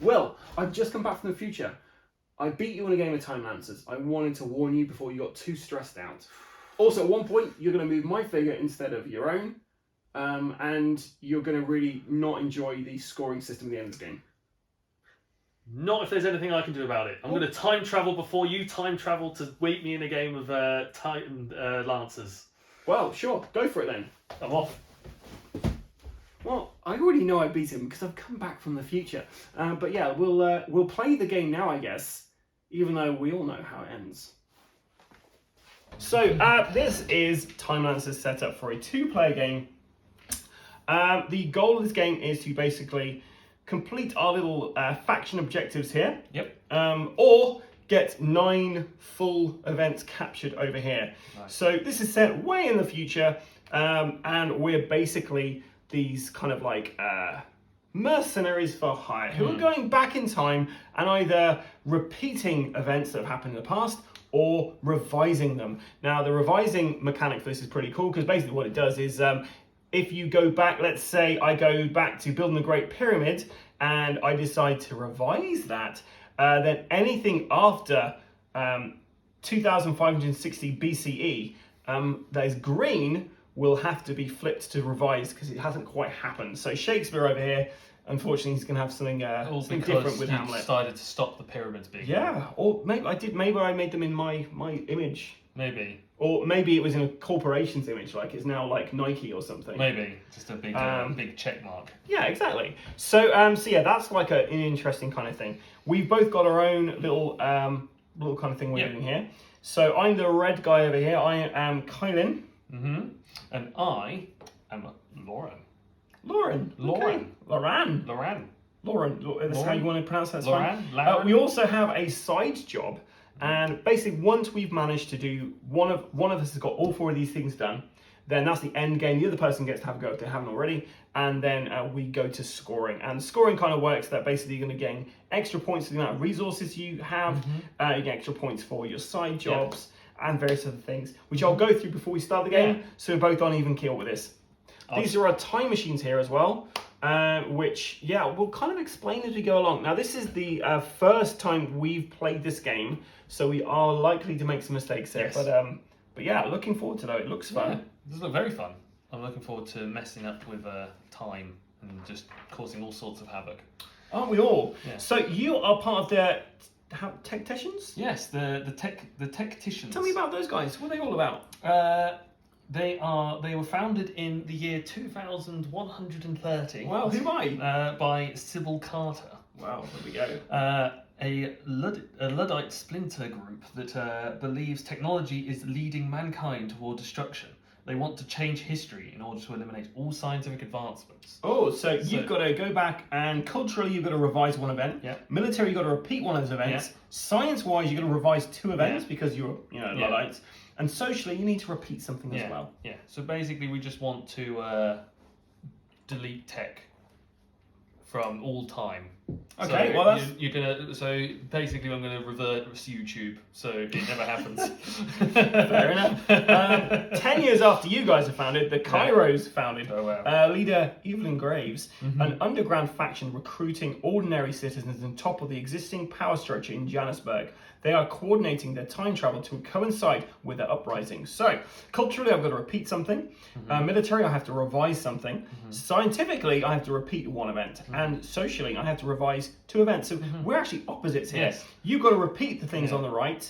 Well, I've just come back from the future. I beat you in a game of Tiimelancers. I wanted to warn you before you got too stressed out. Also, at one point, you're going to move my figure instead of your own, and you're going to really not enjoy the scoring system at the end of the game. Not if there's anything I can do about it. I'm going to time travel before you time travel to beat me in a game of Tiimelancers. Well, sure, go for it then. I'm off. Well, I already know I beat him because I've come back from the future. But yeah, we'll play the game now, I guess, even though we all know how it ends. So this is Tiimelancers set up for a 2-player game. The goal of this game is to basically complete our little faction objectives here. Yep. Or get 9 full events captured over here. Nice. So this is set way in the future, and we're basically these kind of like mercenaries for hire who are going back in time and either repeating events that have happened in the past or revising them. Now, the revising mechanic for this is pretty cool because basically what it does is if you go back, let's say I go back to building the Great Pyramid and I decide to revise that, then anything after 2560 BCE that is green will have to be flipped to revise because it hasn't quite happened. So Shakespeare over here, unfortunately, he's going to have something different with Hamlet. Decided to stop the pyramids being. Yeah, or maybe I did. Maybe I made them in my image. Maybe. Or maybe it was in a corporation's image, like it's now like Nike or something. Maybe just a big big check mark. Yeah, exactly. So so yeah, that's like an interesting kind of thing. We've both got our own little little kind of thing we're doing here. So I'm the red guy over here. I am Kylan. And I am Lauren. Lauren. Okay. Lauren. That's how you want to pronounce that. Lauren. We also have a side job, and basically once we've managed to do one of us has got all 4 of these things done, then that's the end game. The other person gets to have a go if they haven't already, and then we go to scoring. And scoring kind of works that basically you're going to gain extra points for the amount of resources you have. You get extra points for your side jobs. And various other things, which I'll go through before we start the game, so we're both on even keel with this. These are our time machines here as well, which, we'll kind of explain as we go along. Now, this is the first time we've played this game, so we are likely to make some mistakes here. Yes. But yeah, looking forward to that. It looks fun. Yeah, this looks very fun. I'm looking forward to messing up with time and just causing all sorts of havoc. Aren't we all? Yeah. So you are part of the tacticians? Yes, the tacticians. Tell me about those guys. What are they all about? They were founded in the year 2130. Wow, who by? By Sybil Carter. Wow, there we go. A Luddite splinter group that believes technology is leading mankind toward destruction. They want to change history in order to eliminate all scientific advancements. Oh, so you've got to go back and culturally you've got to revise one event. Yeah. Military, you've got to repeat one of those events. Yeah. Science-wise, you've got to revise 2 events because you're, Luddites. And socially, you need to repeat something as well. Yeah. So basically, we just want to delete tech from all time. Okay, so well that's... you're gonna. So basically, I'm gonna revert YouTube, so it never happens. Fair enough. 10 years after you guys are founded, the Kairos founded. Oh, wow. Leader Evelyn Graves, an underground faction recruiting ordinary citizens on top of the existing power structure in Johannesburg. They are coordinating their time travel to coincide with their uprising. So, culturally, I've got to repeat something. Military, I have to revise something. Scientifically, I have to repeat 1 event. And socially, I have to revise 2 events. So we're actually opposites here. Yes. You've got to repeat the things on the right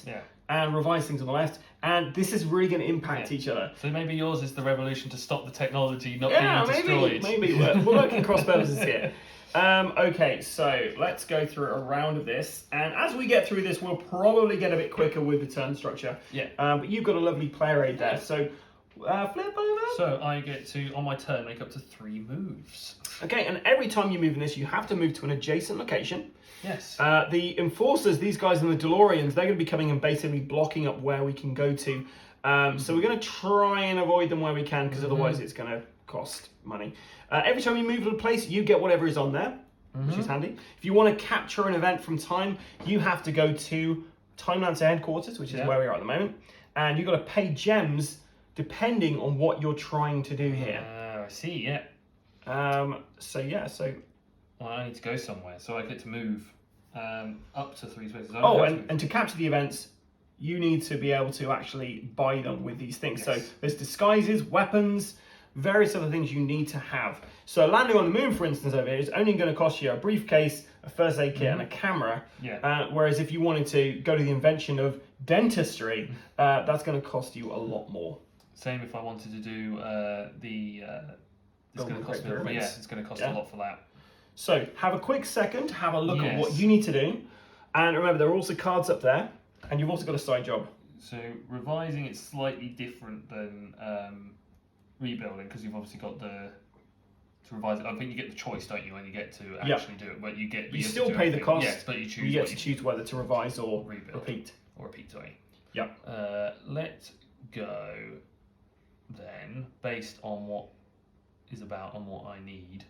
and revise things on the left. And this is really going to impact each other. So maybe yours is the revolution to stop the technology not being destroyed. Maybe. We're working cross purposes here. Okay, so let's go through a round of this. And as we get through this, we'll probably get a bit quicker with the turn structure. Yeah. But you've got a lovely player aid there. So flip over. So I get to, on my turn, make up to 3 moves. Okay, and every time you move in this, you have to move to an adjacent location. Yes. The enforcers, these guys in the DeLoreans, they're going to be coming and basically blocking up where we can go to. So we're going to try and avoid them where we can, because otherwise it's going to cost money. Every time you move to a place, you get whatever is on there, which is handy. If you want to capture an event from time, you have to go to Tiimelancer headquarters, which is where we are at the moment. And you've got to pay gems depending on what you're trying to do here. I see, yeah. So Well, I need to go somewhere, so I get to move up to 3 spaces. And to capture the events, you need to be able to actually buy them with these things. Yes. So there's disguises, weapons, various other things you need to have. So landing on the moon, for instance, over here is only going to cost you a briefcase, a first aid kit, and a camera. Yeah. Whereas if you wanted to go to the invention of dentistry, that's going to cost you a lot more. Same if I wanted to do it's going to cost me. Pyramids. Yeah, it's going to cost a lot for that. So have a quick second to have a look at what you need to do. And remember, there are also cards up there, and you've also got a side job. So revising it's slightly different than rebuilding, because you've obviously got to revise it. I think you get the choice, don't you, when you get to actually do it. But you still pay the cost. Yes, but you choose. You get to choose whether to revise or rebuild. repeat. Or repeat, sorry. Yep. Let's go then, based on what is about and what I need.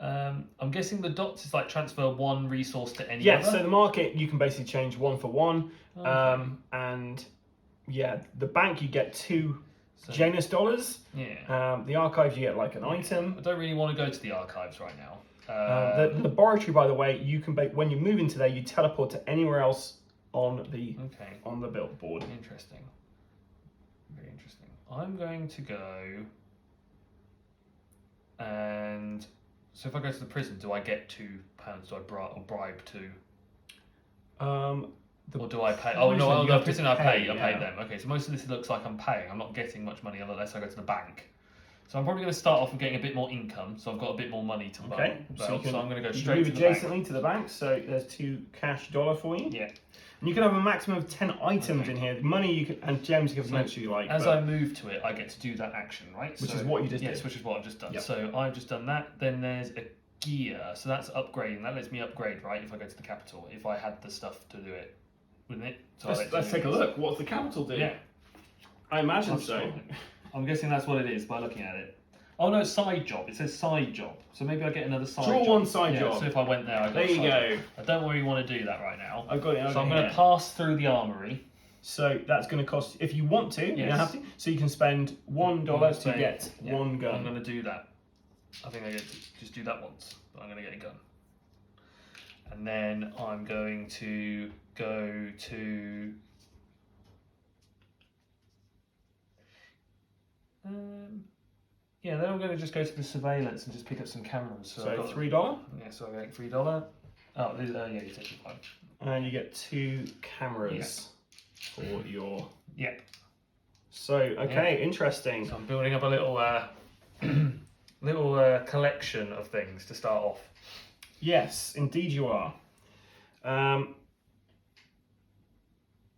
I'm guessing the dots is like transfer one resource to any other? Yeah, so the market, you can basically change one for one. Okay. And yeah, the bank, you get 2 Janus dollars. Yeah. The archives, you get like an item. I don't really want to go to the archives right now. The laboratory, by the way, you can when you move into there, you teleport to anywhere else on the billboard. Interesting. Very interesting. I'm going to go, and so if I go to the prison, do I get £2? Do I bribe to? Or do I pay? Oh no, the prison I pay them. Okay, so most of this looks like I'm paying. I'm not getting much money unless I go to the bank. So I'm probably going to start off with getting a bit more income. So I've got a bit more money to buy. So I'm going to go straight to the bank. Adjacently to the bank. So there's 2 cash dollar for you. Yeah. And you can have a maximum of 10 items in here. Money you can, and gems you can eventually like. As I move to it, I get to do that action, right? Which is what you just did. Yes, which is what I've just done. Yep. So I've just done that. Then there's a gear. So that's upgrading. That lets me upgrade, right? If I go to the capital, if I had the stuff to do it, wouldn't it? So let's take a look. What's the capital do? Yeah. I imagine so. I'm guessing that's what it is by looking at it. Oh no, side job. It says side job. So maybe I get another side job. Draw one side job. So if I went there, I got there you go. Job. I don't really want to do that right now. I've got it. So I'm going to pass through the armory. So that's going to cost, if you want to, you don't have to. So you can spend $1 to get one gun. I'm going to do that. I think I get to just do that once, but I'm going to get a gun. And then I'm going to go to then I'm going to just go to the surveillance and just pick up some cameras. So $3? Yeah, so I get $3. Oh, you take 5. And you get 2 cameras for your... Yep. So, okay, interesting. So I'm building up a little collection of things to start off. Yes, indeed you are. Oh,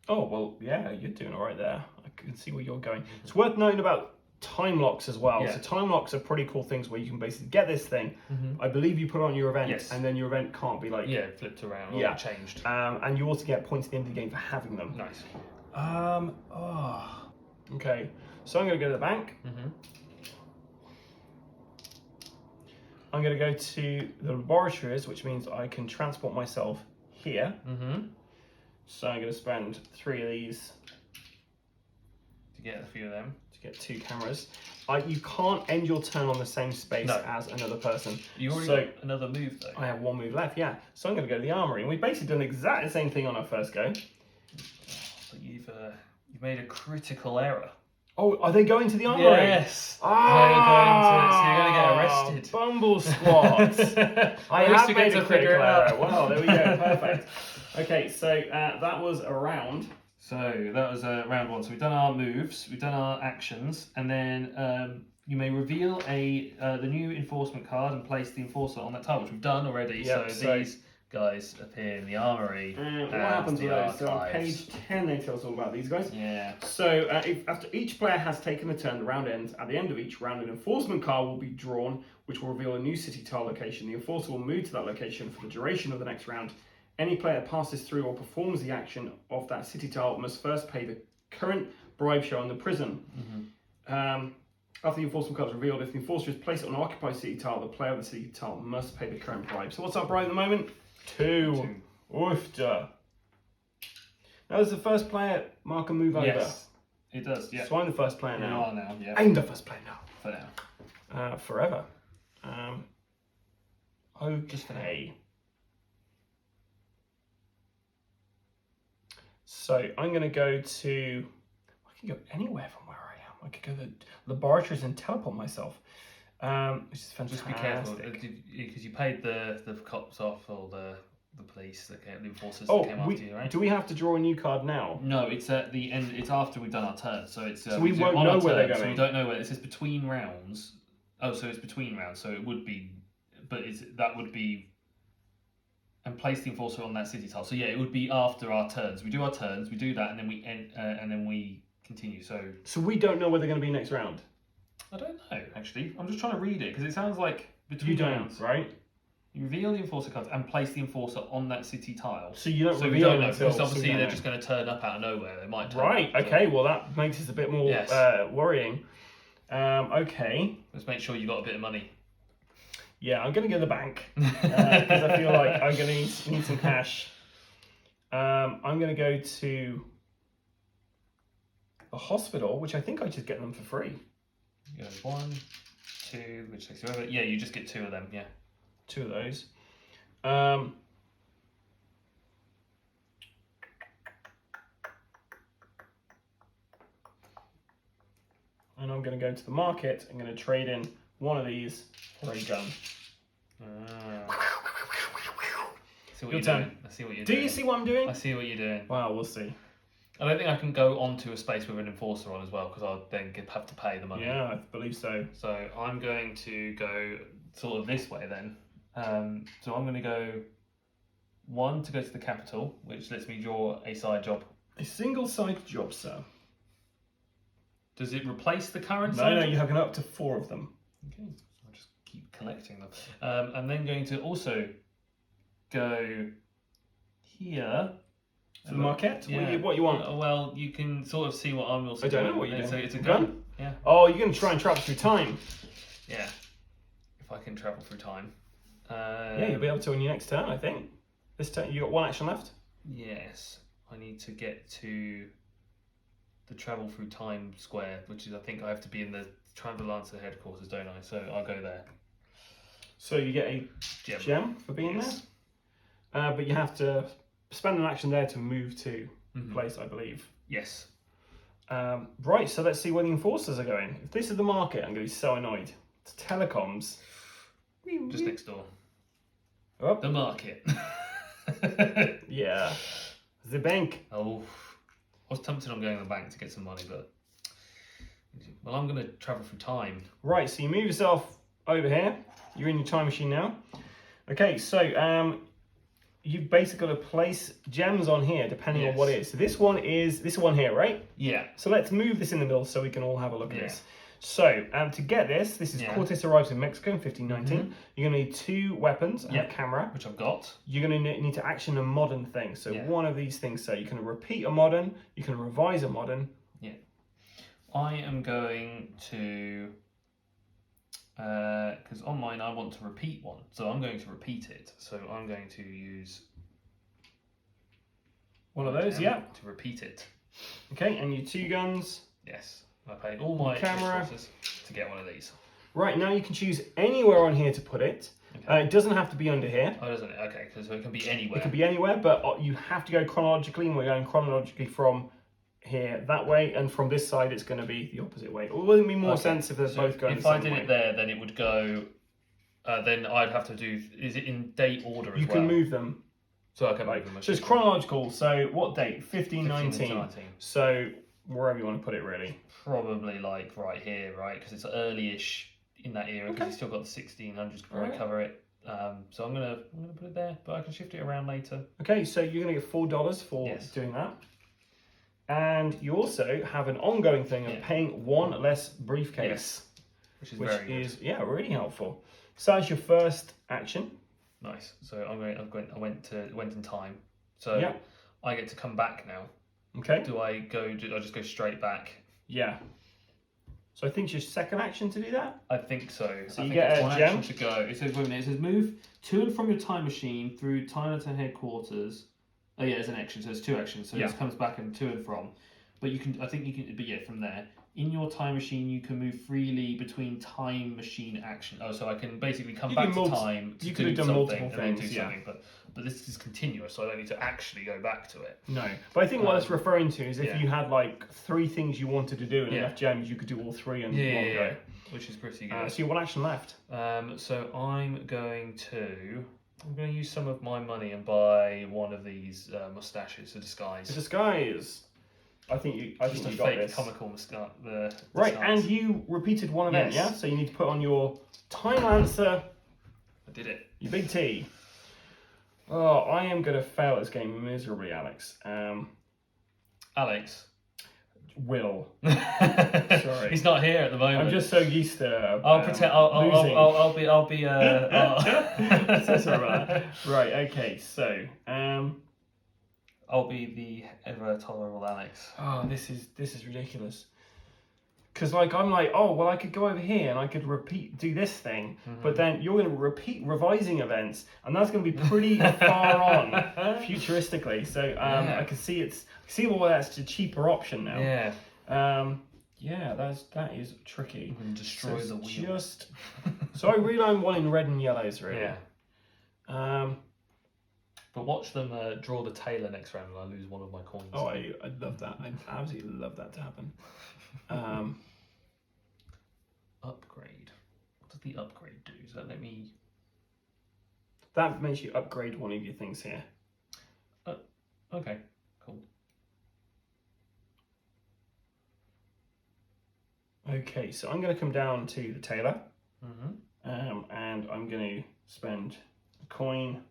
well, yeah, you're doing all right there. I can see where you're going. It's worth noting about time locks as well. So time locks are pretty cool things where you can basically get this thing. I believe you put it on your event, and then your event can't be like flipped around or changed. And you also get points at the end of the game for having them. Nice. Okay, so I'm going to go to the bank. I'm going to go to the laboratories, which means I can transport myself here. So I'm going to spend 3 of these to get a few of them. Get 2 cameras. You can't end your turn on the same space as another person. You already got another move though. I have 1 move left, yeah. So I'm going to go to the armory, and we've basically done exactly the same thing on our first go. But you've made a critical error. Oh, are they going to the armory? Yes. So you're going to get arrested. Bumble squat. I have made a critical error. Wow, there we go. Perfect. Okay, so that was a round. So that was round 1. So we've done our moves, we've done our actions, and then you may reveal the new enforcement card and place the enforcer on that tile, which we've done already. Yep, so these guys appear in the armory. What happens with those? So on page 10, they tell us all about these guys. Yeah. So after each player has taken a turn, the round ends. At the end of each round, an enforcement card will be drawn, which will reveal a new city tile location. The enforcer will move to that location for the duration of the next round. Any player that passes through or performs the action of that city tile must first pay the current bribe show in the prison. After the enforcement card is revealed, if the enforcer is placed on an occupied city tile, the player of the city tile must pay the current bribe. So what's our bribe at the moment? 2. Oofta. Now does the first player mark a move over? Yes, it does, yeah. So I'm the first player now. You are now, yeah. I'm the first player now. For now. Forever. Okay. So I'm going to go to. I can go anywhere from where I am. I could go to the laboratories and teleport myself. Which is fantastic. Just be careful because you paid the cops off or the police, the enforcers that came after you, right? Do we have to draw a new card now? No, it's at the end. It's after we've done our turn, so it's. So we won't know where they're going. So we don't know where. It says between rounds. Oh, so it's between rounds. So it would be, but that would be. And place the enforcer on that city tile. So yeah, it would be after our turns. We do our turns, we do that, and then we end, and then we continue. So we don't know where they're going to be next round. I don't know actually. I'm just trying to read it because it sounds like between you don't, rounds, right? You reveal the enforcer cards and place the enforcer on that city tile. So you don't so reveal we don't know until, because obviously so they're just going to turn up out of nowhere. They might turn right. up, Okay. Well, that makes it a bit more worrying. Okay. Let's make sure you got a bit of money. Yeah, I'm going to go to the bank because I feel like I'm going to need some cash. I'm going to go to the hospital, which I think I just get them for free. You go 1, 2, which takes you over. Yeah, you just get 2 of them. Yeah, 2 of those. And I'm going to go to the market. I'm going to trade in one of these for a gun. See what Your you're turn. doing. I see what you're Do doing. you see what I'm doing? I see what you're doing. Wow, we'll see. I don't think I can go onto a space with an enforcer on as well because I'll then have to pay the money. Yeah, I believe so. So I'm going to go sort of this way then. So I'm going to go 1 to go to the capital, which lets me draw a side job. A single side job, sir. Does it replace the current No, side no, job? you have up to 4 of them. Okay, I'll just keep collecting them. I'm then going to also go here. For the market? Yeah. What you want? Well, you can sort of see what I'm also I don't doing. know what you're doing. It's a gun. Yeah. Oh, you're going to try and travel through time. Yeah. If I can travel through time. Yeah, you'll be able to on your next turn, I think. This turn, you got 1 action left. Yes. I need to get to the travel through time square, which is, I think I have to be in the Tiimelancers headquarters, don't I? So I'll go there. So you get a gem for being there. But you have to spend an action there to move to place, I believe. Yes. Right, so let's see where the enforcers are going. If this is the market, I'm going to be so annoyed. It's telecoms. Just next door. Oh. The market. Yeah. The bank. Oh, I was tempted on going to the bank to get some money, but well, I'm going to travel through time. Right, so you move yourself over here. You're in your time machine now. Okay, so you've basically got to place gems on here depending on what it is. So this one here, right? Yeah. So let's move this in the middle so we can all have a look at this. So to get this is Cortes arrives in Mexico in 1519. You're going to need 2 weapons and a camera. Which I've got. You're going to need to action a modern thing. So one of these things. So you can repeat a modern, you can revise a modern. Yeah. I am going to, because on mine I want to repeat one. So I'm going to repeat it. So I'm going to use one of those, to repeat it. Okay, and your 2 guns. Yes. I paid all my camera to get one of these. Right, now you can choose anywhere on here to put it. It doesn't have to be under here. Oh, doesn't it? Okay, so it can be anywhere. It can be anywhere, but you have to go chronologically, and we're going chronologically from here that way, and from this side it's going to be the opposite way. Or will it make more sense if they're both going the same way? If I did it there, then it would go, then I'd have to do, is it in date order as well? You can move them. So I can move them. So it's chronological, so what date? 1519. So wherever you want to put it, really. Probably like right here, right? Because it's early-ish in that era, because it's still got the 1600s to probably cover it. So I'm gonna put it there, but I can shift it around later. Okay, so you're gonna get $4 for doing that, and you also have an ongoing thing of paying 1 less briefcase, which is very good. Really helpful. So that's your first action. Nice. So I went in time. So I get to come back now. Okay. Do I just go straight back? Yeah. So I think it's your second action to do that? I think so. So I you think get it's a one gem? action to go. It says move to and from your time machine through Tiimelancers headquarters. Oh yeah, it's an action, so it's 2 actions. So it comes back and to and from. But you can, from there. In your time machine, you can move freely between time machine action. Oh, so I can basically come You back can to time to you could do have done something multiple and then things, do yeah. something, but this is continuous, so I don't need to actually go back to it. No, but I think what it's referring to is if yeah. you had like 3 things you wanted to do and Yeah. enough gems, you could do all 3 in one go. Which is pretty good. So you have 1 action left. So I'm going to use some of my money and buy one of these mustaches, a disguise. A disguise. I think you got fake this. comical mustache. Right, and you repeated 1 event, Yes. yeah? So you need to put on your Tiimelancer. I did it. Your big T. Oh, I am going to fail this game miserably, Alex. Alex. Will. Sorry. He's not here at the moment. I'm just so used to I'll pretend. losing. I'll be. So sorry about that. Right. Okay. So. I'll be the ever tolerable Alex. Oh, this is ridiculous. Because like I'm like, oh well, I could go over here and I could do this thing, but then you're going to repeat revising events, and that's going to be pretty far on futuristically. So I can see why that's a cheaper option now. Yeah. Yeah, that is tricky. And destroy the wheel. So I really am wanting red and yellows really. Yeah. But watch them draw the tailor next round, and I lose one of my coins. Oh, I'd love that. I'd absolutely love that to happen. Upgrade. What does the upgrade do? Does that let me? That makes you upgrade one of your things here. Okay. Cool. Okay, so I'm going to come down to the tailor, Mm-hmm. and I'm going to spend a coin,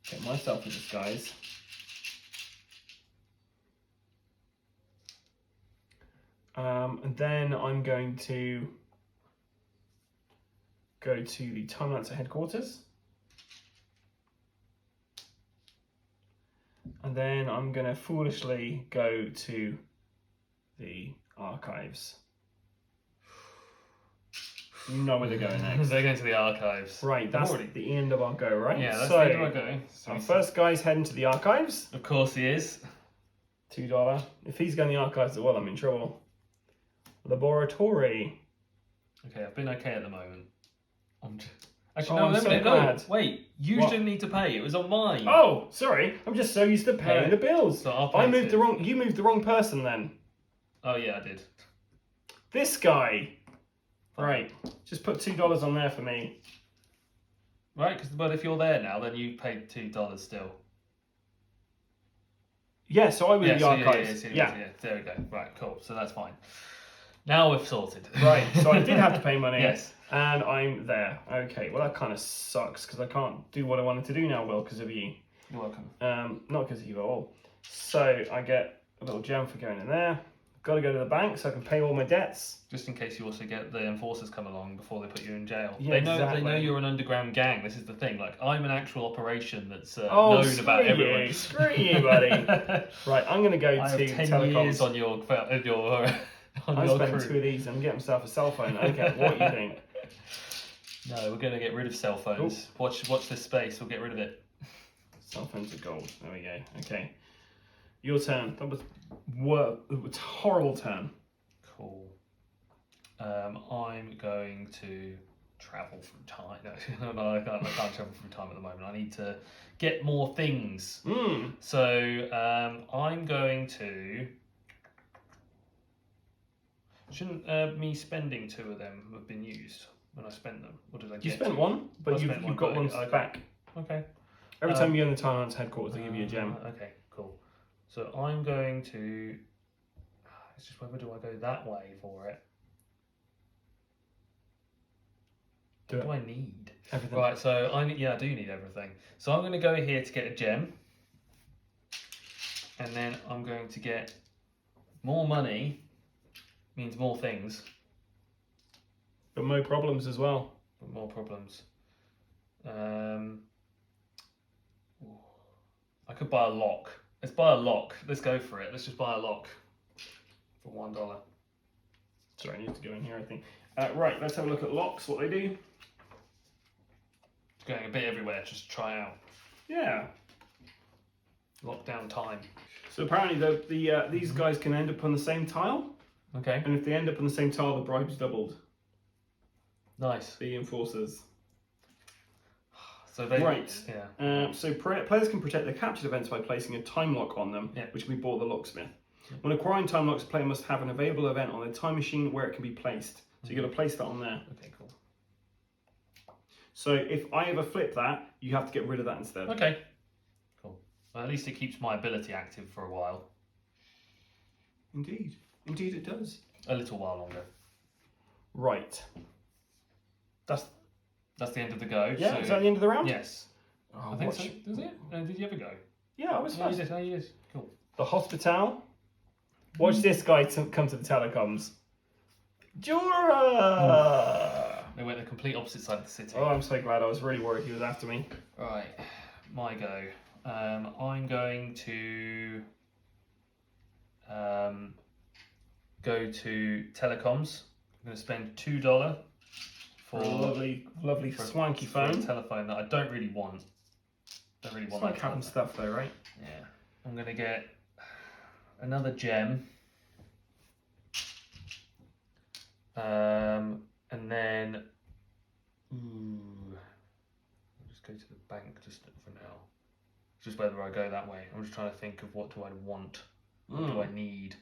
get myself a disguise. And then I'm going to go to the Tiimelancer headquarters. And then I'm going to foolishly go to the archives. You know where they're going next. They're going to the archives. Right, that's the end of our go, right? Yeah, that's so, the end of our go. So our first guy's heading to the archives. Of course he is. $2. If he's going to the archives as well, I'm in trouble. Laboratory. Okay, I've been okay at the moment. Actually, Oh, no, I'm so no, glad. wait. You What? didn't need to pay. It was on mine. Oh, sorry. I'm just so used to paying Yeah. the bills. So I'll pay it. You moved the wrong person then. Oh yeah, I did. This guy. Right. Just put $2 on there for me. Right, but if you're there now, then you paid $2 still. Yeah, so I was in the archives. Yeah, there we go. Right, cool. So that's fine. Now we've sorted. Right, so I did have to pay money. Yes. And I'm there. Okay, well that kind of sucks because I can't do what I wanted to do now, Will, because of you. You're welcome. Not because of you at all. So I get a little gem for going in there. Got to go to the bank so I can pay all my debts. Just in case you also get the enforcers come along before they put you in jail. Yeah, they know exactly. They know you're an underground gang. This is the thing. Like I'm an actual operation that's Oh, known about everyone. Screw you, buddy. Right, I'm going to go I to have 10 telecoms. years on your on I your spent crew. 2 of these and get myself a cell phone. Okay, what do you think? No, we're going to get rid of cell phones. Watch this space. We'll get rid of it. Cell phones are gold. There we go. Okay. Your turn. That was a horrible turn. Cool. I'm going to travel through time. No, I can't travel through time at the moment. I need to get more things. So I'm going to... Shouldn't me spending 2 of them have been used when I spent them? What did I get? You spent 1, but I you've spent one, got but 1 back. Okay. Every time you're in the Tiimelancer headquarters, they give you a gem. Okay, cool. So I'm going to... It's just whether do I go that way for it? What do I need? Everything. Right, so I do need everything. So I'm going to go here to get a gem. And then I'm going to get more money. Means more things. But more problems as well. But more problems. I could buy a lock. Let's buy a lock. Let's go for it. Let's just buy a lock. For $1. Sorry, I need to go in here, I think. Right, let's have a look at locks, what they do. It's going a bit everywhere, just try out. Yeah. Lockdown time. So apparently these guys can end up on the same tile. Okay. And if they end up on the same tile, the bribe's doubled. Nice. The enforcers. So they. Right. Yeah. So players can protect their captured events by placing a time lock on them, which we bought the locksmith. When acquiring time locks, a player must have an available event on their time machine where it can be placed. So you got to place that on there. Okay, cool. So if I ever flip that, you have to get rid of that instead. Okay. Cool. Well, at least it keeps my ability active for a while. Indeed. Indeed it does. A little while longer. Right. That's the end of the go. Yeah, so... is that the end of the round? Yes. Oh, I think so. Does it? Did you ever go? Yeah, I was first. You did. Cool. The hospital. Watch this guy come to the telecoms. Jura! They went the complete opposite side of the city. Oh, I'm so glad. I was really worried he was after me. Right, my go. I'm going to go to telecoms. I'm going to spend $2 for a lovely swanky for a phone. telephone that I don't really want. Don't really want It's like that having telephone. stuff though, right? Yeah. I'm going to get another gem. And then, I'll just go to the bank just for now. Just whether I go that way. I'm just trying to think of what do I want, what do I need.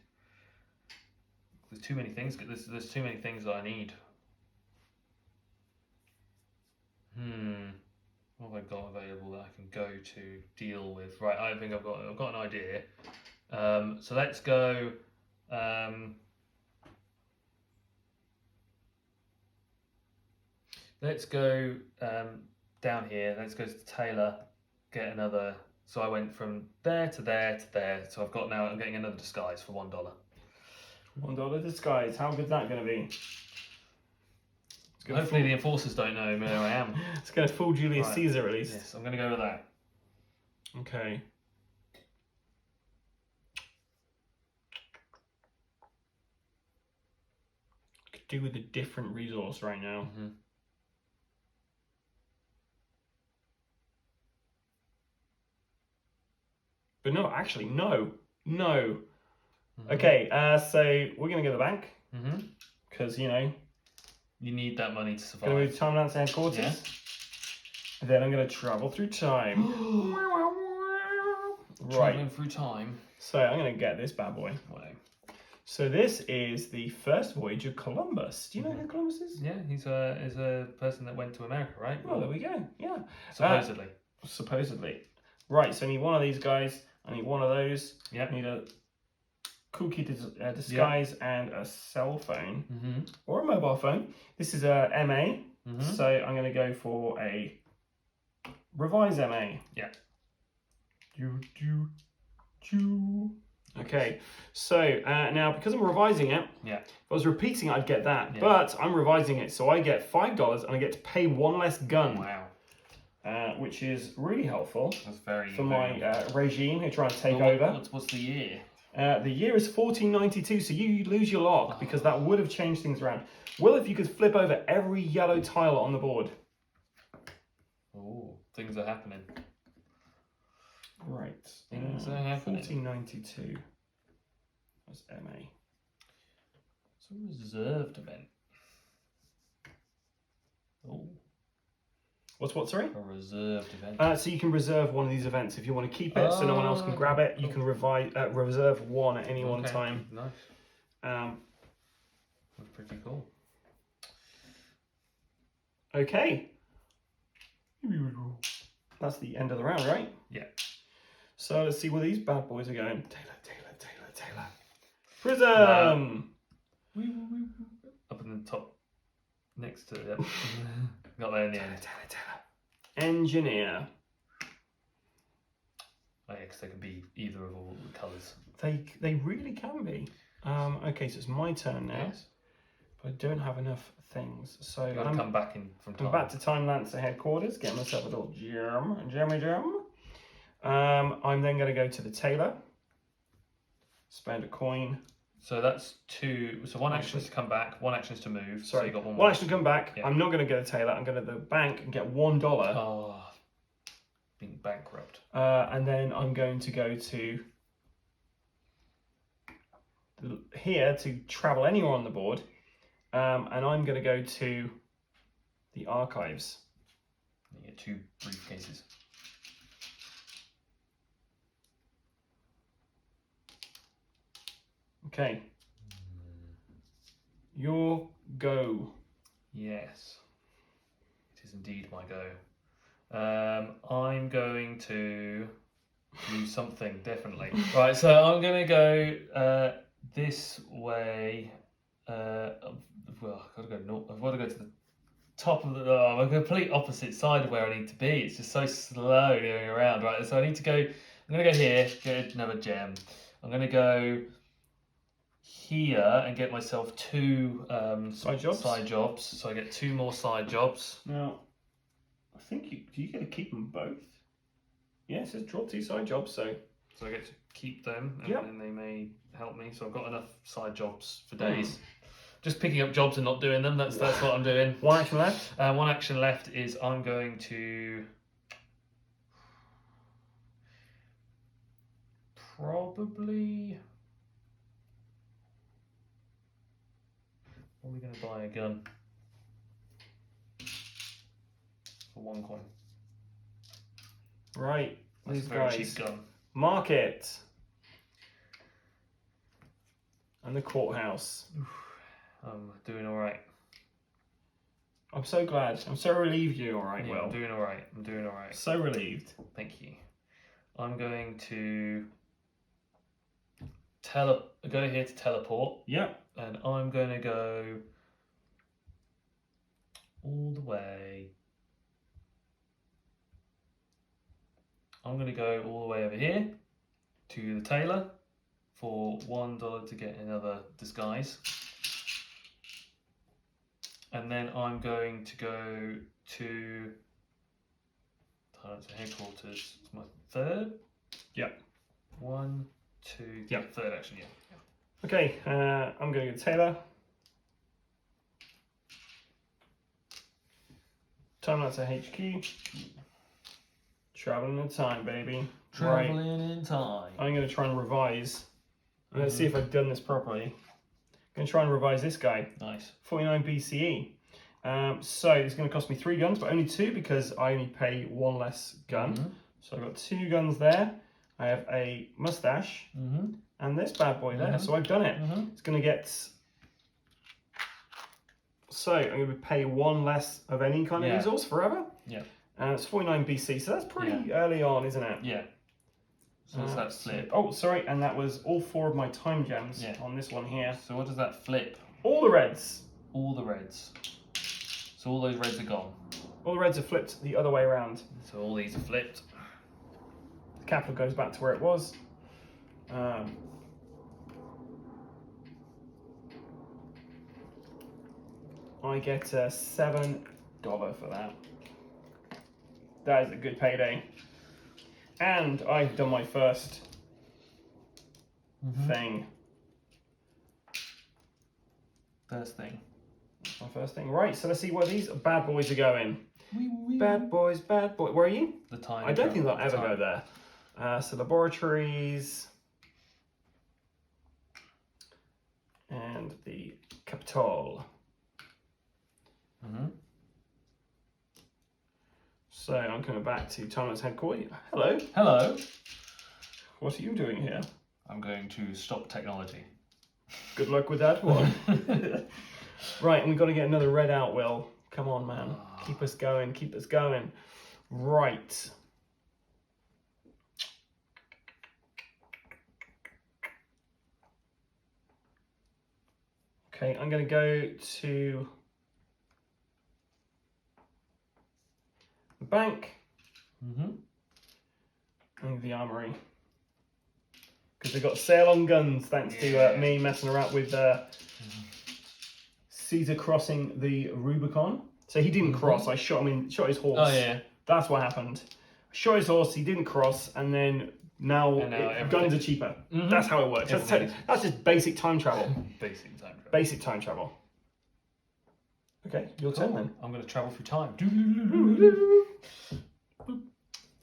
There's too many things. There's too many things that I need. What have I got available that I can go to deal with? Right, I think I've got an idea. So let's go. Let's go down here. Let's go to the tailor, get another. So I went from there to there to there. So I'm getting another disguise for $1. $1 disguise. How good's that going to be? Hopefully the enforcers don't know where I am. It's going to fool Julius Right. Caesar at least. Yes, I'm going to go with that. Okay. Could do with a different resource right now. But no, actually, no. Okay, so we're going to go to the bank. Because, you need that money to survive. Going to move to Tiimelancer headquarters. Yeah. And then I'm going to travel through time. Traveling through time. So I'm going to get this bad boy. Wow. So this is the first voyage of Columbus. Do you know who Columbus is? Yeah, he's a person that went to America, right? Oh, there we go. Yeah. Supposedly. Supposedly. Right, so I need one of these guys. I need one of those. Yep. I need a cookie disguise and a cell phone. Or a mobile phone. This is a MA. So I'm going to go for a revise MA. Yeah. Okay, so now because I'm revising it, if I was repeating it, I'd get that. But I'm revising it, so I get $5 and I get to pay one less gun. Wow. Which is really helpful. That's very for my regime who try to take over. What's the year? The year is 1492, so you lose your lock because that would have changed things around. Well, if you could flip over every yellow tile on the board. Oh, things are happening. Right. Things are happening. 1492. That's MA. It's a reserved event. Oh. What, sorry? A reserved event. So you can reserve one of these events if you want to keep it, so no one else can grab it. You can reserve one at any one time. Nice. That's pretty cool. Okay. That's the end of the round, right? Yeah. So let's see where these bad boys are going. Taylor. Prism! Up in the top, next to it. Got there in the end. Taylor. Engineer. Oh yeah, because they can be either of all the colours. They really can be. Okay, so it's my turn now. Yes. But I don't have enough things. So You've got to come back in from time. I'm back to Tiimelancer headquarters, get myself a little gem. I'm then going to go to the tailor, spend a coin. So that's two. So one action is to come back, one action is to move. Sorry, so you got one one action to come back. Yeah. I'm not going to go to the tailor. I'm going to the bank and get $1. Oh, being bankrupt. And then I'm going to go to here to travel anywhere on the board, and I'm going to go to the archives. You get 2 briefcases. Okay. Your go. Yes, it is indeed my go. I'm going to do something differently. Right, so I'm going to go this way. Well, I've got to go to the top of the complete opposite side of where I need to be. It's just so slow going around. Right, so I need to go. I'm going to go here, get another gem. I'm going to go here and get myself 2 Side jobs. So I get 2 more side jobs. Now, I think you get to keep them both. Yeah, it says draw 2 side jobs, so I get to keep them, and Yep. then they may help me. So I've got enough side jobs for days. Just picking up jobs and not doing them. That's what I'm doing. 1 action left. 1 action left is I'm going to probably going to buy a gun for 1 coin. Right, That's these a very guys. cheap gun. Market. And the courthouse. I'm doing all right. I'm so glad. I'm so relieved you're all right, Yeah, Will. I'm doing all right. I'm doing all right. So relieved. Thank you. I'm going to go here to teleport, Yep. and I'm going to go all the way. I'm going to go all the way over here to the tailor for $1 to get another disguise. And then I'm going to go to headquarters. It's my 3rd. Yep. 1, 2, Yep. 3rd action, yeah. Okay, I'm going to go Taylor. Timelancer HQ. Traveling in time, baby. Traveling in time. I'm going to try and revise. Let's see if I've done this properly. I'm going to try and revise this guy. Nice. 49 BCE. So it's going to cost me 3 guns, but only 2 because I only pay 1 less gun. So I've got 2 guns there. I have a mustache and this bad boy there. So I've done it. It's going to get. So I'm going to pay 1 less of any kind of resource forever. Yeah. And it's 49 BC, so that's pretty early on, isn't it? Yeah. So what's that flip? Oh, sorry, and that was all 4 of my time gems on this one here. So what does that flip? All the reds. All the reds. So all those reds are gone. All the reds are flipped the other way around. So all these are flipped. The capital goes back to where it was. I get $7 for that. That is a good payday. And I've done my first thing. First thing. My first thing. Right, so let's see where these bad boys are going. Bad boys, bad boy. Where are you? The time. I don't think they'll ever go there. So laboratories. And the Capitol. So I'm coming back to Tiimelancers headquarters. Hello. Hello. What are you doing here? I'm going to stop technology. Good luck with that one. Right, and we've got to get another red out, Will. Come on, man. Keep us going, keep us going. Right. Okay, I'm going to go to the bank and the armory. Because they've got sale on guns, thanks to me messing around with Caesar crossing the Rubicon. So he didn't cross, I shot his horse. Oh, yeah. That's what happened. I shot his horse, he didn't cross, and then now guns are cheaper. That's how it works. That's just basic time travel. Basic time travel. Basic time travel. Okay, your turn then. I'm going to travel through time. I'm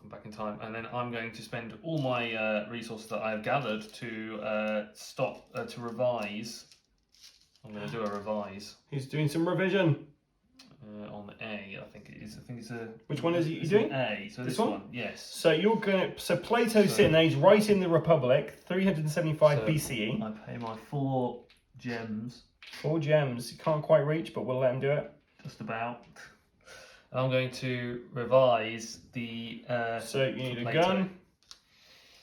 back in time. time, and then I'm going to spend all my resources that I've gathered to to revise. I'm going to do a revise. He's doing some revision. On A, I think it is. I think it's a. Which one is he doing? A. So this one? Yes. So you're going to. So Plato's sitting there. He's right in the Republic, 375 BCE. I pay my 4 gems. 4 gems. You can't quite reach, but we'll let him do it. Just about. I'm going to revise the. So you need a gun.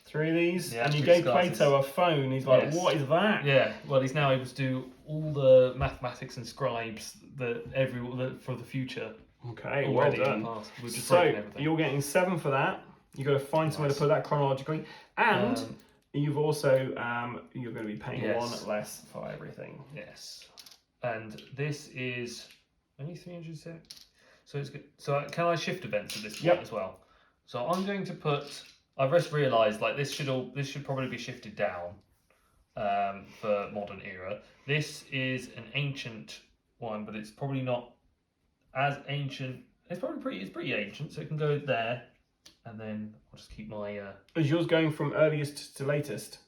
3 of these, Yeah, and you gave Plato a phone. He's like, "What is that?" Yeah. Well, he's now able to do all the mathematics and scribes for the future. Okay, Already well in the done. past. We've just So broken everything. you're getting 7 for that. You've got to find somewhere to put that chronologically, and you've also you're going to be paying 1 less for everything. Yes. And this is only 300. So it's good. So can I shift events at this point as well? So I'm going to put. I've just realised like this should probably be shifted down for modern era. This is an ancient one, but it's probably not as ancient. It's pretty ancient, so it can go there, and then I'll just keep my. Is yours going from earliest to latest?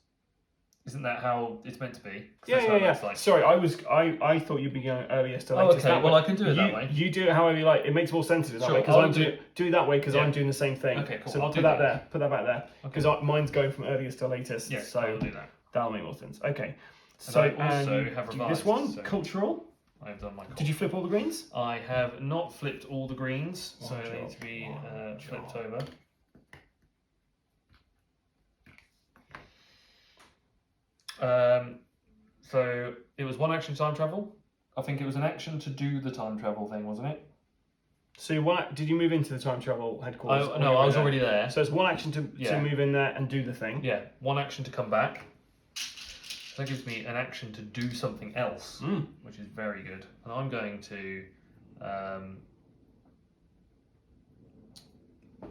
Isn't that how it's meant to be? Yeah. Like. Sorry, I thought you'd be going earliest to latest. Okay, well I can do it that way. You do it however you like. It makes more sense to do it that way because I'm do it that way because I'm doing the same thing. Okay, cool. So I'll put that there. Put that back there because mine's going from earliest to latest. Yeah, so I'll do that. That'll make more sense. Okay. So I also have revised this one cultural. I've done my. Did you flip all the greens? I have not flipped all the greens, so they need to be flipped over. So it was 1 action time travel. I think it was an action to do the time travel thing, wasn't it? So did you move into the time travel headquarters? No, I was already there. So it's 1 action to move in there and do the thing. Yeah, 1 action to come back. So that gives me an action to do something else, which is very good. And I'm going to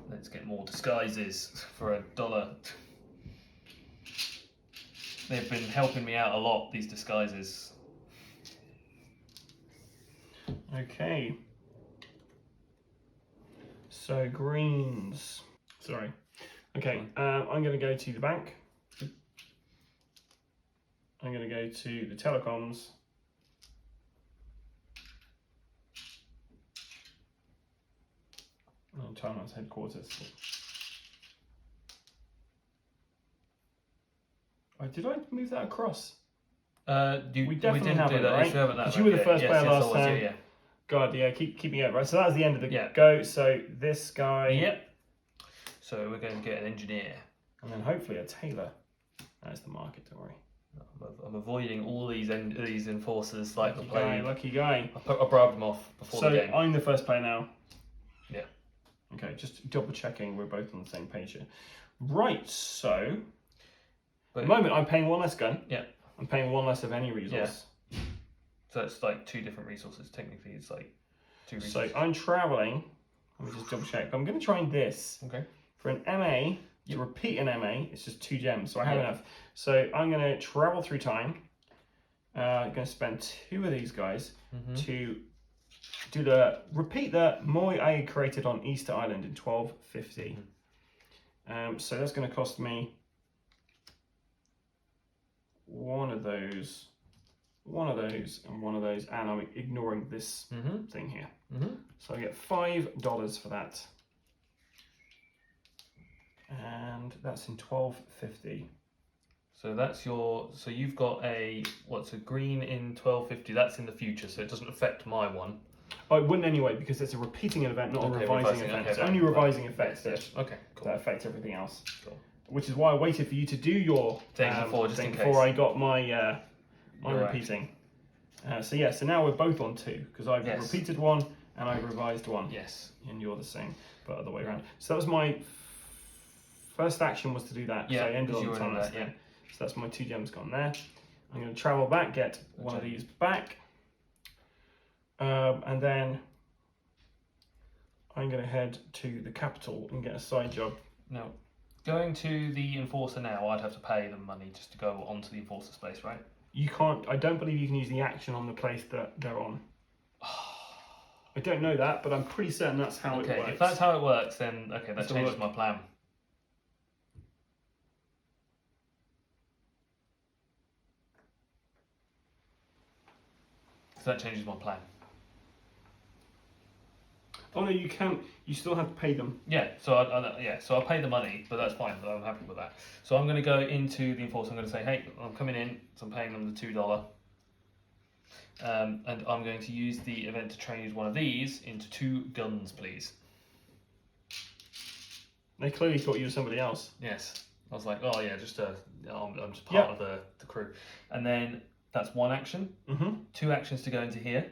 let's get more disguises for $1. They've been helping me out a lot, these disguises. Okay. So greens. Sorry. Okay, I'm going to go to the bank. I'm going to go to the telecoms. Oh, Tiimelancers headquarters. Did I move that across? We definitely didn't do that. right? Because you were the first player last time. Yeah. God, yeah, keeping it right. So that was the end of the go. So this guy. Yep. So we're going to get an engineer. And then hopefully a tailor. That's the market, don't worry. I'm avoiding all these enforcers like the plague. Lucky guy. I bribed them off before the game. So I'm the first player now. Yeah. Okay, just double checking we're both on the same page here. Right, so at the moment I'm paying 1 less gun. Yeah. I'm paying 1 less of any resource. Yeah. So it's like 2 different resources. Technically, it's like 2 resources. So I'm traveling. Let me just double check. I'm going to try this. Okay. For an MA, to repeat an MA, it's just 2 gems, so I have enough. So I'm going to travel through time. I'm going to spend 2 of these guys to repeat the Moi I created on Easter Island in 1250. So that's going to cost me 1 of those, 1 of those, and 1 of those, and I'm ignoring this thing here. So I get $5 for that. And that's in 1250. So that's your. So you've got a what's a green in 1250. That's in the future, so it doesn't affect my one. Oh, it wouldn't anyway because it's a repeating event, not a revising event. Okay, it's only revising effects Okay, cool. that affect everything else. Cool. Which is why I waited for you to do your thing before I got my repeating. So yeah, so now we're both on 2 because I've repeated 1 and I've revised 1. Yes. And you're the same, but other way around. So that was my first action was to do that. Yeah. So I ended on the time that. Yeah. So that's my 2 gems gone there. I'm going to travel back, get 1 of these back, and then I'm going to head to the capital and get a side job. Now, going to the enforcer now, I'd have to pay them money just to go onto the enforcer space, right? You can't. I don't believe you can use the action on the place that they're on. I don't know that, but I'm pretty certain that's how it works. If that's how it works, then okay, that changes my plan. So that changes my plan. Oh no, you can't. You still have to pay them. Yeah, so I'll pay the money, but that's fine. I'm happy with that. So I'm going to go into the enforcer. I'm going to say, hey, I'm coming in, so I'm paying them the $2. And I'm going to use the event to change one of these into 2 guns, please. They clearly thought you were somebody else. Yes. I was like, oh yeah, I'm just part of the crew. And then that's 1 action. 2 actions to go into here.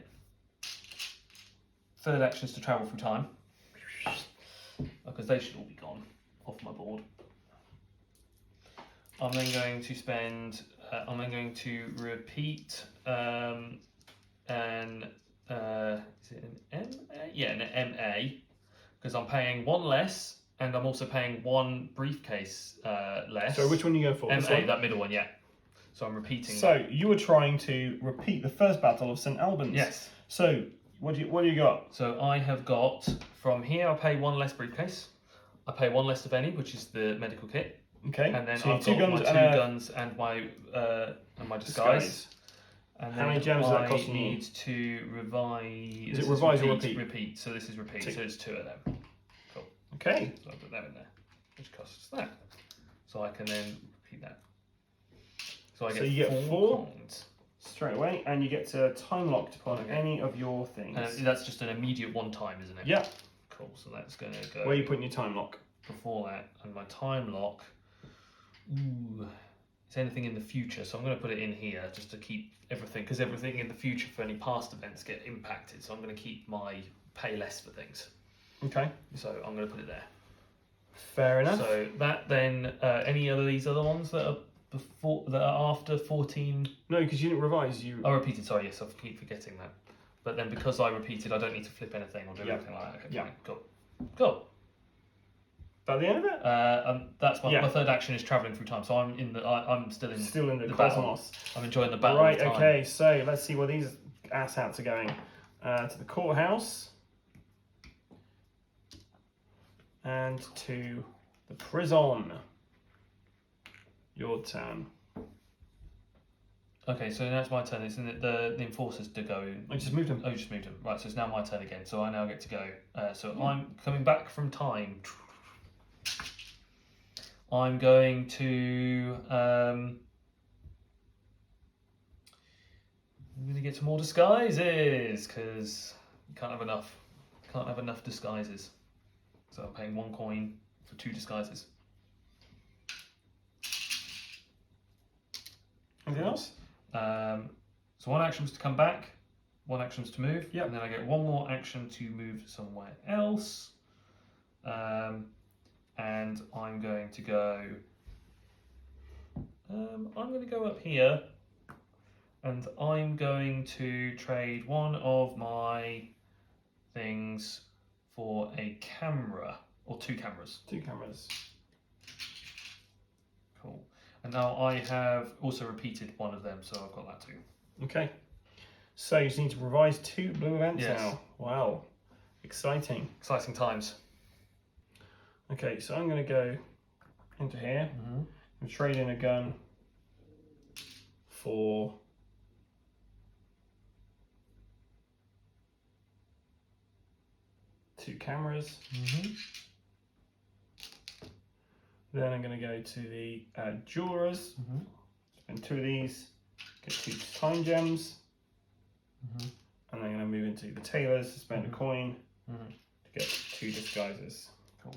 3rd action is to travel through time. Because they should all be gone off my board. I'm then going to spend. I'm then going to repeat is it an MA? Yeah, an MA, because I'm paying 1 less, and I'm also paying 1 briefcase less. So which one you go for? MA, that middle one, yeah. So I'm repeating. So you were trying to repeat the first battle of St Albans. Yes. So what do you got? So I have got from here. I pay 1 less briefcase. I pay 1 less of any, which is the medical kit. Okay. And then so I've 2 got guns my 2 guns and my disguise. And how many gems is that costing you? I need to revise. Is it revise or repeat? Repeat. So this is repeat. 2. So it's 2 of them. Cool. Okay. So I'll put that in there, which costs that. So I can then repeat that. So I get you get 4 coins straight away, and you get to time lock to put on any of your things. And that's just an immediate 1 time, isn't it? Yeah. Cool. So that's going to go. Where are you putting your time lock? Before that, and my time lock. Ooh, it's anything in the future, so I'm going to put it in here just to keep everything, because everything in the future for any past events get impacted. So I'm going to keep my pay less for things. Okay. So I'm going to put it there. Fair enough. So that then any of these other ones that are after 14. No, because you didn't revise. I repeated. Sorry, yes, I keep forgetting that. But then because I repeated, I don't need to flip anything or do anything like that. Okay, fine. Cool. Cool. At the end of it? That's my 3rd action is travelling through time. So I'm still in the battle. cosmos. I'm enjoying the battle. Right. Of time. Okay. So let's see where these asshats are going. To the courthouse and to the prison. Your turn. Okay, so now it's my turn. It's the enforcers to go. I just moved them. Oh, you just moved them. Right, so it's now my turn again. So I now get to go. I'm coming back from time. I'm going to. I'm going to get some more disguises because you can't have enough. Can't have enough disguises. So I'm paying 1 coin for 2 disguises. Anything else? So 1 action was to come back, 1 action was to move, Yep. and then I get 1 more action to move somewhere else. And I'm going to go. I'm going to go up here, and I'm going to trade 1 of my things for a camera or 2 cameras. 2 cameras. Cool. And now I have also repeated 1 of them, so I've got that too. Okay. So you just need to revise 2 blue events Yes. now. Wow. Exciting. Exciting times. Okay, so I'm going to go into here and trade in a gun for two cameras. Then I'm going to go to the jewelers, spend 2 of these, get 2 time gems, and then I'm going to move into the tailors, spend a coin to get 2 disguises. Cool.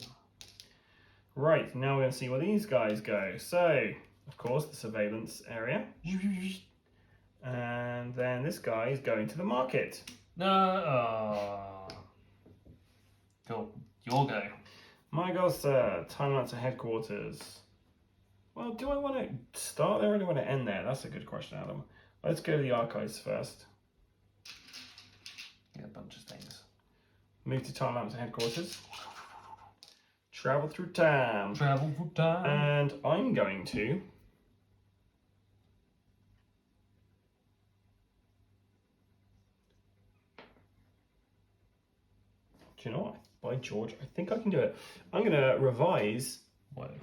Right, now we're going to see where these guys go. So, of course, the surveillance area. And then this guy is going to the market. No. Cool. Your go. My God, sir. Timelancer headquarters. Well, do I want to start there or do I want to end there? That's a good question, Adam. Let's go to the archives first. Get a bunch of things. Move to Timelancer headquarters. Travel through time. Travel through time. And I'm going to... Do you know what? By George, I think I can do it. I'm going to revise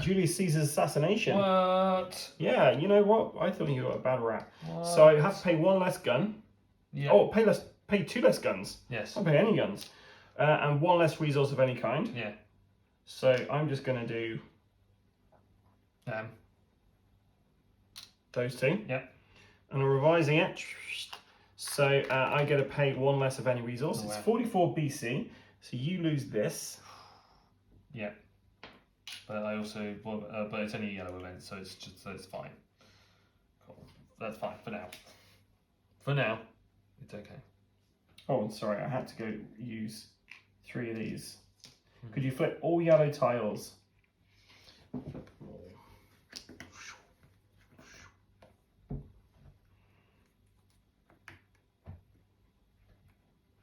Julius Caesar's assassination. What? Yeah, you know what? I thought you got a bad rap. What? So I have to pay 1 less gun. Yeah. Oh, pay 2 less guns. Yes. I'll pay any guns. And 1 less resource of any kind. Yeah. So I'm just going to do those 2. Yeah. And I'm revising it. So I get to pay 1 less of any resource. Oh, It's wow. 44 BC. So you lose this. Yeah. But I also, but it's only a yellow event, so it's fine. Cool. That's fine for now. For now, it's okay. Oh, and sorry, I had to go use 3 of these. Could you flip all yellow tiles?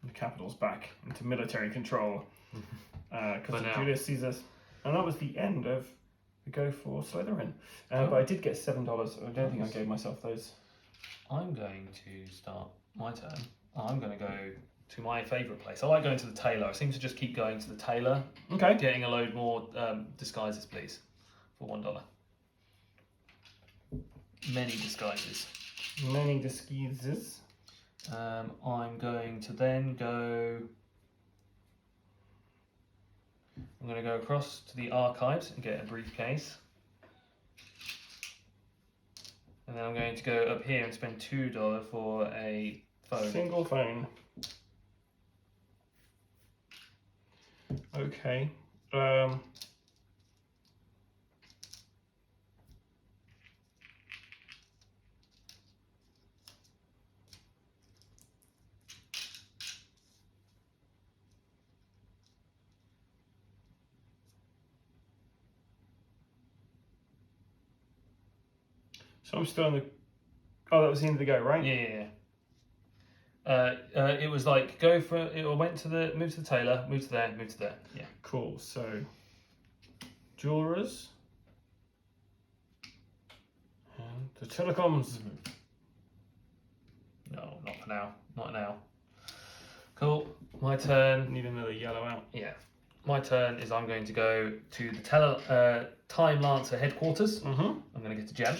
The capital's back into military control because of Julius Caesar. And that was the end of the Go for Slytherin. But I did get $7. I don't think I gave myself those. I'm going to start my turn. I'm going to go to my favourite place. I like going to the tailor. I seem to just keep going to the tailor. Okay. Getting a load more disguises, please, for $1. Many disguises. Many disguises. I'm going to then go. I'm going to go across to the archives and get a briefcase. And then I'm going to go up here and spend $2 for a phone. Single phone. Okay. So I'm still on the. Oh, that was the end of the go, right? Yeah. It was like go for it. Went to the move to the tailor, move to there, move to there. Yeah. Cool. So, jewelers and the telecoms. No, not for now. Not now. Cool. My turn. Need another yellow out. Yeah. My turn is I'm going to go to the Tiimelancer headquarters. I'm going to get a gem.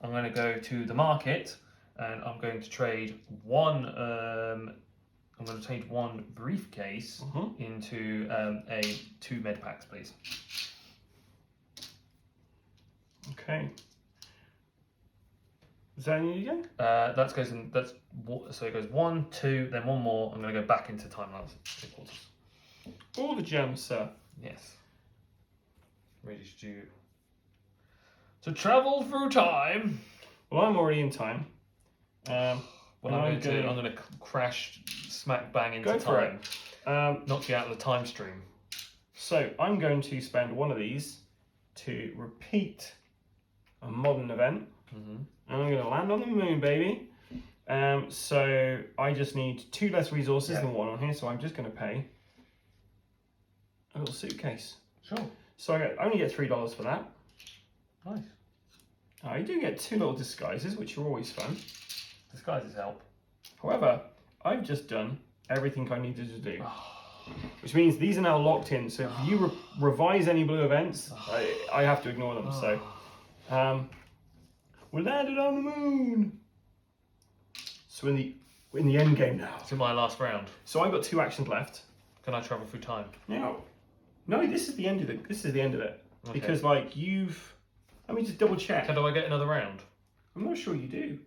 I'm going to go to the market, and I'm going to trade one. I'm going to trade 1 briefcase into 2 med packs, please. Okay. Is that any again? That goes in. So it goes 1, 2, then 1 more. I'm going to go back into Tiimelancer headquarters. All the gems, sir. Yes. Ready to travel through time. Well, I'm already in time. Well, I'm going to crash smack bang into Go for time. Knock you out of the time stream. So I'm going to spend 1 of these to repeat a modern event. And I'm going to land on the moon, baby. So I just need 2 less resources than 1 on here. So I'm just going to pay a little suitcase. Sure. So I only get $3 for that. Nice. I do get 2 little disguises, which are always fun. Disguises help. However, I've just done everything I needed to do. Which means these are now locked in. So if you revise any blue events, I have to ignore them. So we landed on the moon. So in the end game now. It's in my last round. So I've got 2 actions left. Can I travel through time? Now, no, this is the end of it. This is the end of it. Okay. Because let me just double check. Do I get another round? I'm not sure you do.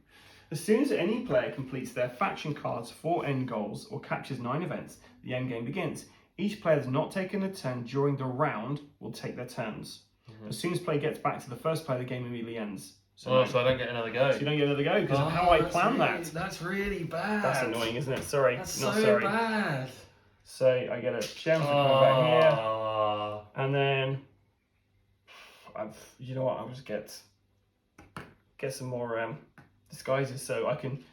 As soon as any player completes their faction cards 4 end goals or captures 9 events, the end game begins. Each player that's not taken a turn during the round will take their turns. As soon as play gets back to the first player, the game immediately ends. So I don't get another go. So you don't get another go because of how I planned that. That's really bad. That's annoying, isn't it? Sorry, That's not so sorry. bad. So I get a gem to come back here, and then you know what? I'll just get some more disguises so I can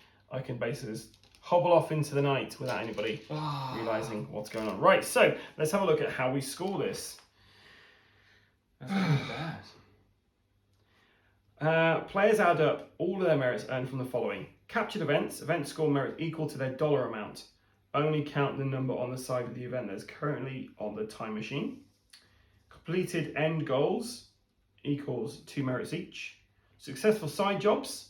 basically just hobble off into the night without anybody realizing what's going on. Right, so let's have a look at how we score this. That's really bad. Players add up all of their merits earned from the following: captured events, event score merit equal to their dollar amount. Only count the number on the side of the event that's currently on the time machine. Completed end goals equals 2 merits each. Successful side jobs,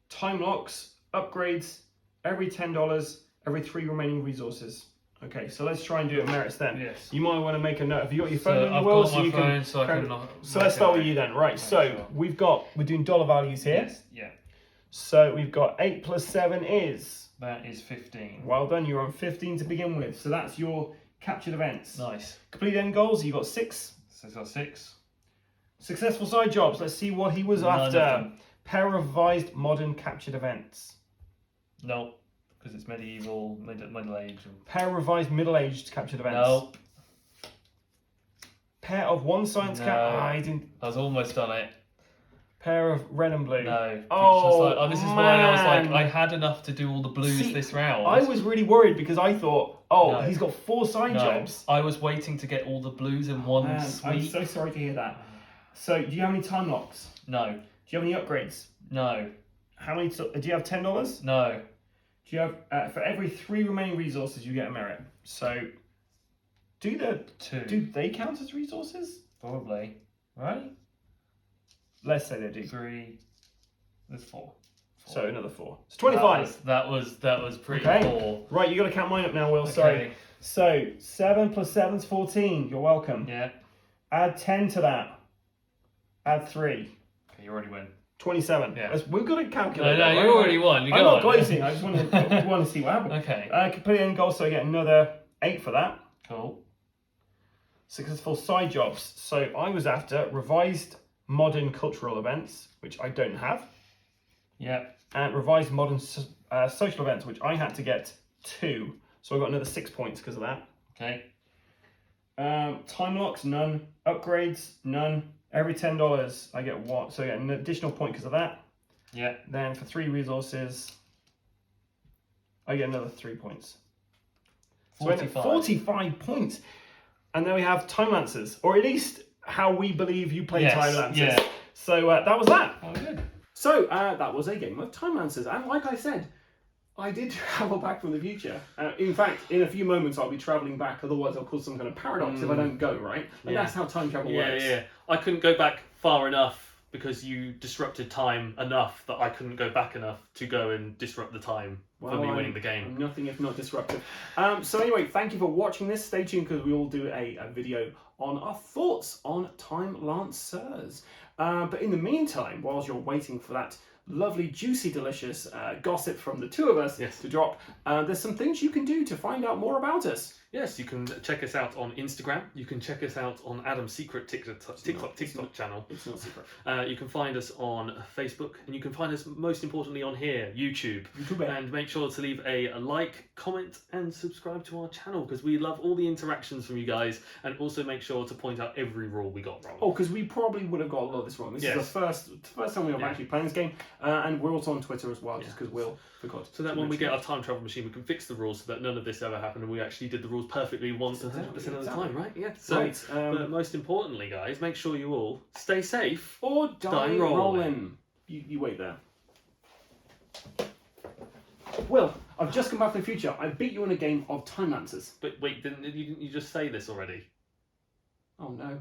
time locks, upgrades, every $10, every 3 remaining resources. Okay, so let's try and do it merits then. Yes. You might want to make a note. Have you got your phone So in the I've world? got my phone, so I can. So let's start with you then. Right. So sure. we're doing dollar values here. Yes. Yeah. So we've got 8 plus 7 is. That is 15. Well done. You're on 15 to begin with. So that's your captured events. Nice. Complete end goals. You got 6. So it's got 6. Successful side jobs. Let's see what he was None of after. them. Pair of revised modern captured events. No, because it's medieval, middle age. Pair of revised middle-aged captured events. No. Pair of one science No. I didn't. I was almost on it. Pair of red and blue. No. Oh, This is why I was like, man. I had enough to do all the blues See, this round. I was really worried because I thought, No. he's got 4 side jobs. I was waiting to get all the blues in one Man, I'm sweep. so sorry to hear that. So, do you have any time locks? No. Do you have any upgrades? No. How many? Do you have $10? No. Do you have for every 3 remaining resources you get a merit? So, do 2. they count as resources? Probably. Right? Let's say they do. 3. There's 4. So another 4. It's 25. That was pretty Okay. poor. Right, you got to count mine up now, Will. Sorry. So 7 plus 7 is 14. You're welcome. Yeah. Add 10 to that. Add 3. Okay, you already win. 27. Yeah. We've got to calculate. No, that, you right? already won. You I'm go not on. closing. I just want to see what happens. Okay. Complete end goal, so I get another 8 for that. Cool. Successful side jobs. So I was after revised modern cultural events, which I don't have, Yeah. and revised modern social events, which I had to get 2. So I got another 6 points because of that. Okay. Time locks, none. Upgrades, none. Every $10, I get 1. So I get an additional point because of that. Yeah. Then for 3 resources, I get another 3 points. So I end up 45. 45 points. And then we have Tiimelancers, or at least how we believe you play Yes, Tiimelancers. yeah. So that was that. Oh, good. So that was a game of Tiimelancers. And like I said, I did travel back from the future. In fact, in a few moments, I'll be travelling back. Otherwise, I'll cause some kind of paradox if I don't go, right? And Yeah. that's how time travel works. Yeah. I couldn't go back far enough because you disrupted time enough that I couldn't go back enough to go and disrupt the time for me winning the game. I'm nothing if not disruptive. So anyway, thank you for watching this. Stay tuned because we will do a video on our thoughts on Tiimelancers. But in the meantime, whilst you're waiting for that lovely, juicy, delicious gossip from the two of us to drop, there's some things you can do to find out more about us. Yes, you can check us out on Instagram. You can check us out on Adam's secret TikTok channel. It's not secret. You can find us on Facebook, and you can find us most importantly on here, YouTube. And make sure to leave a like, comment, and subscribe to our channel because we love all the interactions from you guys. And also make sure to point out every rule we got wrong. Oh, because we probably would have got a lot of this wrong. This is the first time we're actually playing this game, and we're also on Twitter as well, just because Will forgot. So that when we get our time travel machine, we can fix the rules so that none of this ever happened, and we actually did the rules perfectly 100% of the time, right? Yeah. So, but most importantly, guys, make sure you all stay safe or die rollin'. rollin'. You wait there. Will, I've just come back from the future. I beat you in a game of Tiimelancers. But wait, didn't you just say this already? Oh no.